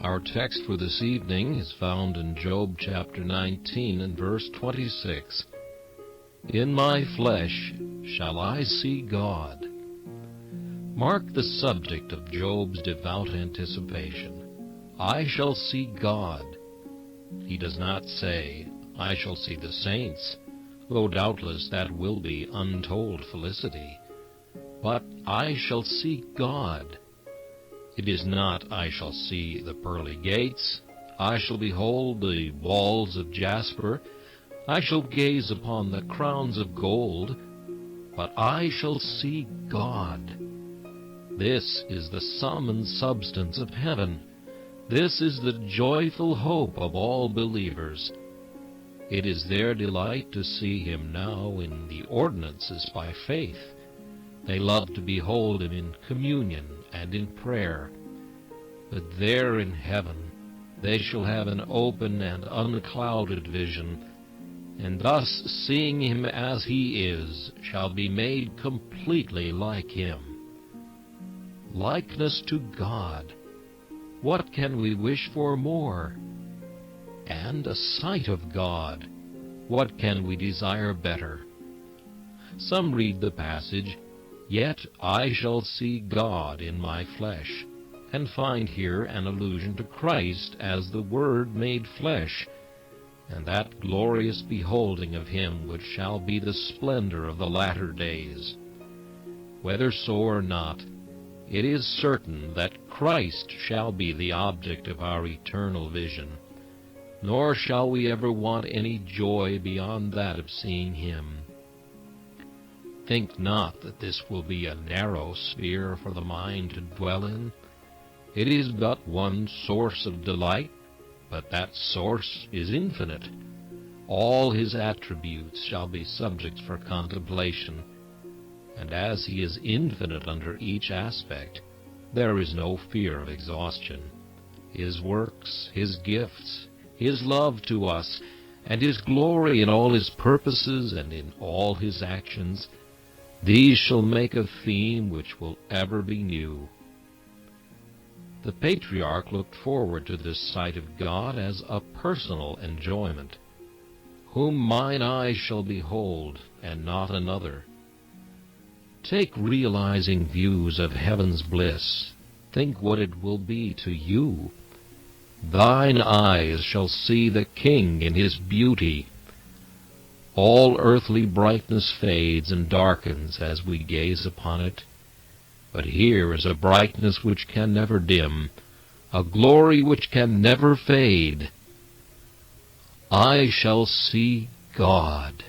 Our text for this evening is found in Job chapter 19 and verse 26. In my flesh shall I see God. Mark the subject of Job's devout anticipation. I shall see God. He does not say, I shall see the saints, though doubtless that will be untold felicity. But I shall see God. It is not, I shall see the pearly gates, I shall behold the walls of jasper, I shall gaze upon the crowns of gold, but I shall see God. This is the sum and substance of heaven. This is the joyful hope of all believers. It is their delight to see him now in the ordinances by faith. They love to behold him in communion and in prayer. But there in heaven they shall have an open and unclouded vision, and thus, seeing him as he is, shall be made completely like him. Likeness to God. What can we wish for more? And a sight of God. What can we desire better? Some read the passage, Yet I shall see God in my flesh, and find here an allusion to Christ as the Word made flesh, and that glorious beholding of him which shall be the splendor of the latter days. Whether so or not, it is certain that Christ shall be the object of our eternal vision, nor shall we ever want any joy beyond that of seeing him. Think not that this will be a narrow sphere for the mind to dwell in. It is but one source of delight, but that source is infinite. All his attributes shall be subject for contemplation, and as he is infinite under each aspect, there is no fear of exhaustion. His works, his gifts, his love to us, and his glory in all his purposes and in all his actions, these shall make a theme which will ever be new. The patriarch looked forward to this sight of God as a personal enjoyment. Whom mine eyes shall behold, and not another. Take realizing views of heaven's bliss. Think what it will be to you. Thine eyes shall see the King in his beauty. All earthly brightness fades and darkens as we gaze upon it. But here is a brightness which can never dim, a glory which can never fade. I shall see God.